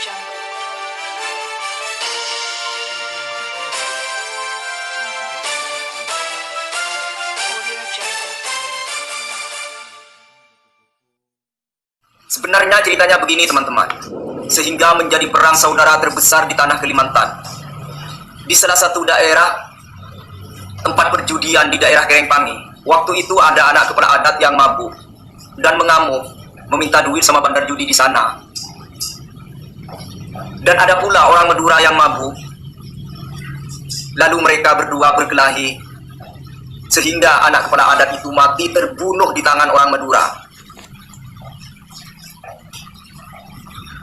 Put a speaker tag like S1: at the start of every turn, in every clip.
S1: Jungle. Audio Jungle.
S2: Sebenarnya ceritanya begini teman-teman, sehingga menjadi perang saudara terbesar di tanah Kalimantan. Di salah satu daerah tempat perjudian di daerah Kerengpangi, waktu itu ada anak kepala adat yang mabuk dan mengamuk, meminta duit sama bandar judi di sana. Dan ada pula orang Madura yang mabuk, lalu mereka berdua berkelahi, sehingga anak kepala adat itu mati terbunuh di tangan orang Madura.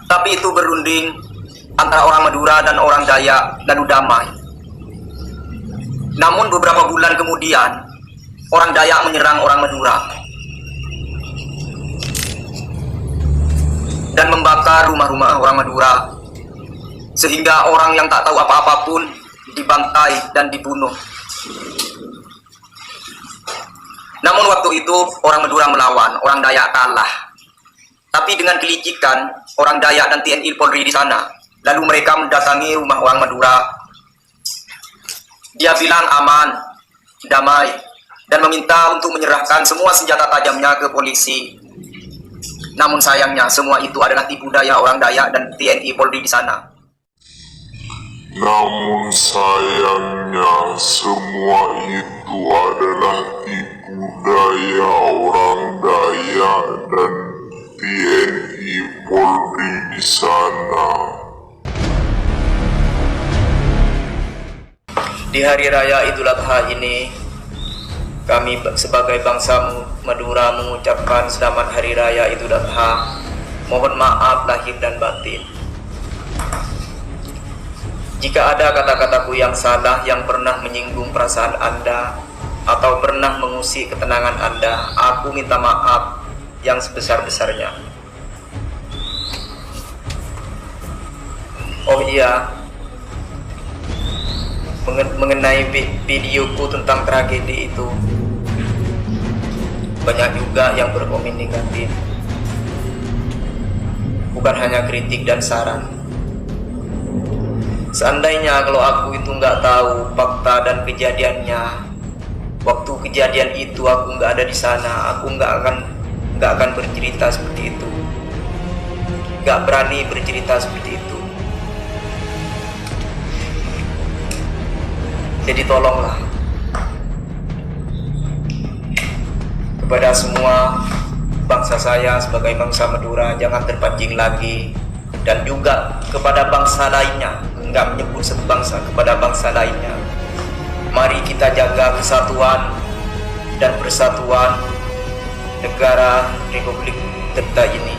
S2: Tapi itu berunding antara orang Madura dan orang Dayak, lalu damai. Namun beberapa bulan kemudian, orang Dayak menyerang orang Madura dan membakar rumah-rumah orang Madura, sehingga orang yang tak tahu apa-apa pun dibantai dan dibunuh. Namun waktu itu orang Madura melawan, orang Dayak kalah. Tapi dengan kelicikan orang Dayak dan TNI Polri di sana, lalu mereka mendatangi rumah orang Madura. Dia bilang aman, damai, dan meminta untuk menyerahkan semua senjata tajamnya ke polisi. Namun sayangnya semua itu adalah tipu daya orang Dayak dan TNI Polri di sana.
S3: Namun sayangnya semua itu adalah tipu daya orang Dayak dan TNI Polri di sana.
S2: Di hari raya Idul Adha ini, kami sebagai bangsa Madura mengucapkan selamat hari raya Idul Adha. Mohon maaf lahir dan batin. Jika ada kata-kataku yang salah yang pernah menyinggung perasaan Anda atau pernah mengusik ketenangan Anda, aku minta maaf yang sebesar-besarnya. Oh iya, mengenai videoku tentang tragedi itu, banyak juga yang berkomen negatif. Bukan hanya kritik dan saran. Seandainya kalau aku itu nggak tahu fakta dan kejadiannya, waktu kejadian itu aku nggak ada di sana, aku nggak akan bercerita seperti itu, nggak berani bercerita seperti itu. Jadi tolonglah kepada semua bangsa saya sebagai bangsa Madura, jangan terpancing lagi. Dan juga kepada bangsa lainnya, enggak menyebut satu bangsa, kepada bangsa lainnya, mari kita jaga kesatuan dan persatuan negara Republik kita ini.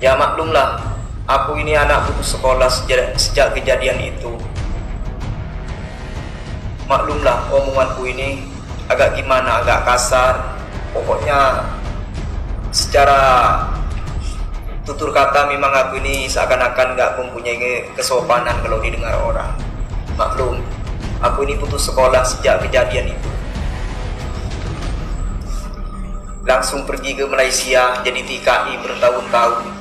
S2: Ya maklumlah, aku ini anak putus sekolah sejak kejadian itu. Maklumlah omonganku ini agak gimana, agak kasar. Pokoknya secara tutur kata memang aku ini seakan-akan gak mempunyai kesopanan kalau didengar orang. Maklum, aku ini putus sekolah sejak kejadian itu. Langsung pergi ke Malaysia jadi TKI bertahun-tahun.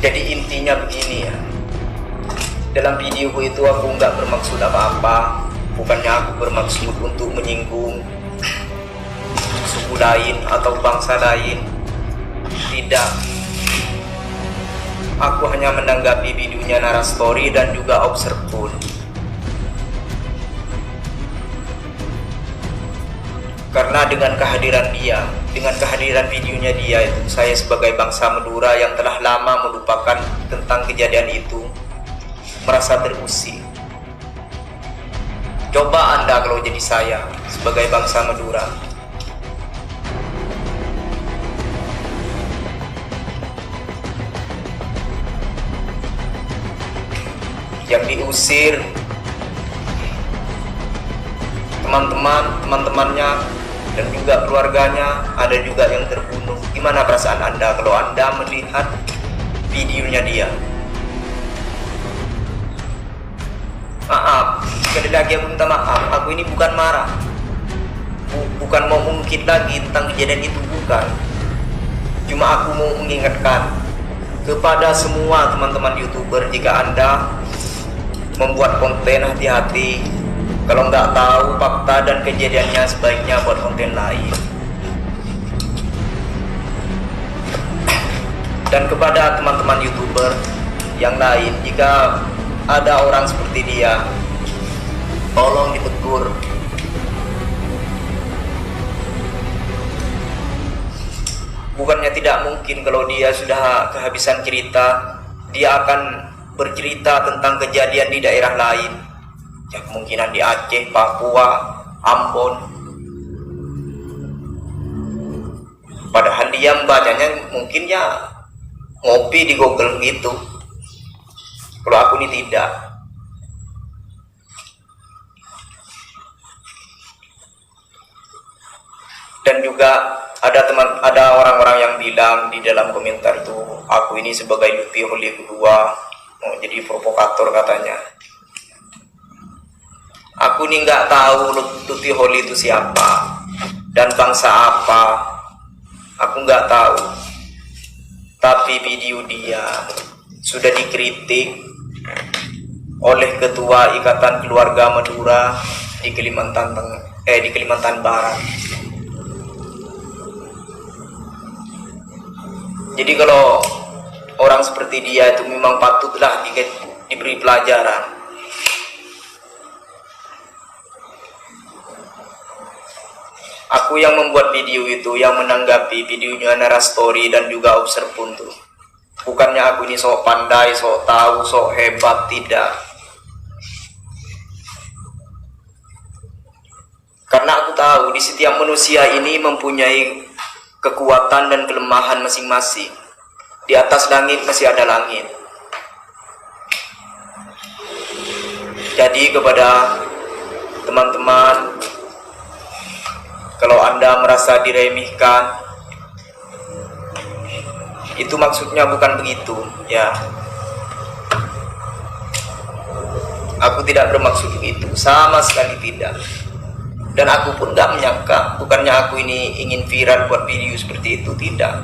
S2: Jadi intinya begini ya, dalam videoku itu aku nggak bermaksud apa-apa. Bukannya aku bermaksud untuk menyinggung suku lain atau bangsa lain. Tidak. Aku hanya menanggapi videonya Narastori dan juga Observun. Karena dengan kehadiran videonya dia itu, saya sebagai bangsa Madura yang telah lama melupakan tentang kejadian itu, merasa terusik. Coba Anda kalau jadi saya sebagai bangsa Madura. Yang diusir teman-temannya dan juga keluarganya, ada juga yang terbunuh. Gimana perasaan Anda kalau Anda melihat videonya dia? Maaf, maaf, sekali lagi aku minta maaf. Aku ini bukan marah, bukan mau mengungkit lagi tentang kejadian itu, bukan. Cuma aku mau mengingatkan kepada semua teman-teman YouTuber, jika Anda membuat konten, hati-hati. Kalau nggak tahu fakta dan kejadiannya, sebaiknya buat konten lain. Dan kepada teman-teman YouTuber yang lain, jika ada orang seperti dia, tolong ditegur. Bukannya tidak mungkin kalau dia sudah kehabisan cerita, dia akan bercerita tentang kejadian di daerah lain, ya kemungkinan di Aceh, Papua, Ambon. Padahal dia membacanya mungkin ya ngopi di Google gitu. Kalau aku ini tidak. Dan juga ada orang-orang yang bilang di dalam komentar tuh, aku ini sebagai Lutfi Holy kedua mau jadi provokator katanya. Aku ini nggak tahu Lutfi Holy itu siapa dan bangsa apa. Aku nggak tahu. Tapi video dia sudah dikritik oleh Ketua Ikatan Keluarga Madura di Kalimantan Barat. Jadi kalau orang seperti dia itu memang patutlah diberi pelajaran. Aku yang membuat video itu, yang menanggapi videonya Narastory dan juga Observe pun tuh, bukannya aku ini sok pandai, sok tahu, sok hebat, tidak. Karena aku tahu di setiap manusia ini mempunyai kekuatan dan kelemahan masing-masing. Di atas langit masih ada langit. Jadi kepada teman-teman, kalau Anda merasa diremehkan, itu maksudnya bukan begitu, ya. Aku tidak bermaksud begitu, sama sekali tidak. Dan aku pun tidak menyangka, bukannya aku ini ingin viral buat video seperti itu, tidak.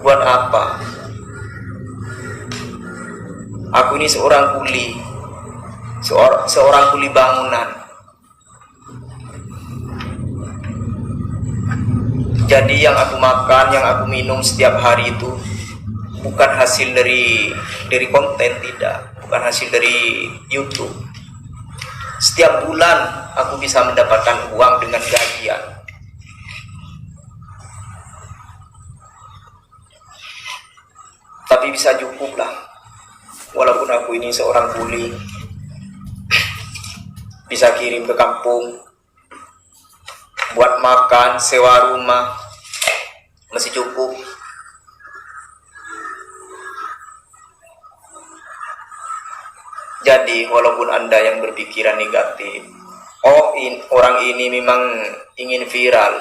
S2: Buat apa? Aku ini seorang kuli, seorang kuli bangunan. Jadi yang aku makan, yang aku minum setiap hari itu bukan hasil dari konten, tidak, bukan hasil dari YouTube. Setiap bulan aku bisa mendapatkan uang dengan gajian. Tapi bisa cukup lah, walaupun aku ini seorang kuli, bisa kirim ke kampung, buat makan, sewa rumah, masih cukup. Jadi walaupun Anda yang berpikiran negatif, orang ini memang ingin viral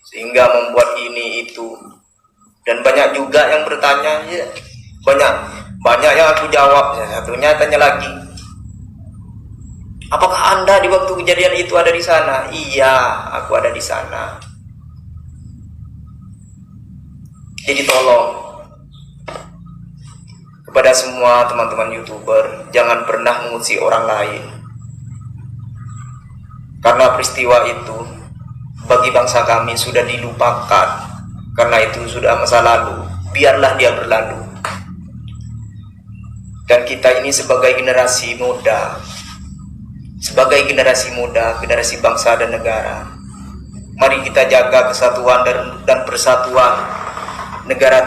S2: sehingga membuat ini itu, dan banyak juga yang bertanya, ya, banyak yang aku jawab. Satunya tanya lagi, apakah Anda di waktu kejadian itu ada di sana? Iya, aku ada di sana. Jadi tolong kepada semua teman-teman YouTuber, jangan pernah menguji orang lain. Karena peristiwa itu bagi bangsa kami sudah dilupakan. Karena itu sudah masa lalu, biarlah dia berlalu. Dan kita ini sebagai generasi muda, generasi bangsa dan negara, mari kita jaga kesatuan dan persatuan negara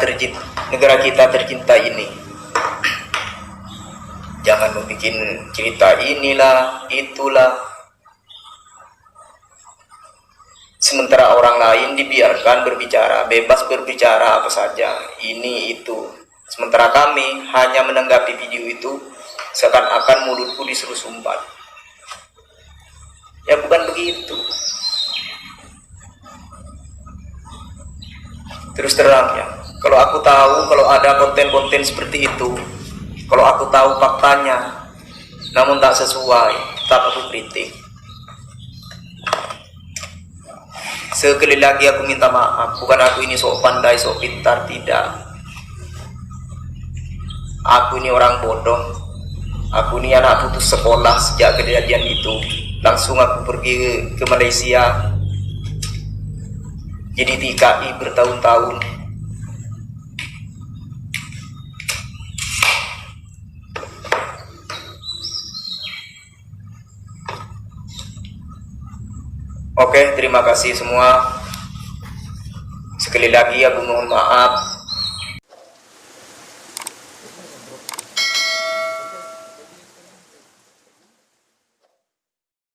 S2: kita tercinta ini. Jangan membuat cerita inilah, itulah, sementara orang lain dibiarkan berbicara, bebas berbicara apa saja, ini itu. Sementara kami hanya menanggapi video itu seakan-akan mulutku disuruh sumbat. Ya bukan begitu. Terus terang ya, kalau aku tahu kalau ada konten-konten seperti itu, kalau aku tahu faktanya, namun tak sesuai, tak aku kritik. Sekali lagi aku minta maaf, bukan aku ini sok pandai, sok pintar, tidak. Aku ini orang bodoh. Aku ini anak putus sekolah sejak kejadian itu. Langsung aku pergi ke Malaysia. Jadi TKI bertahun-tahun. Oke, terima kasih semua. Sekali lagi aku mohon maaf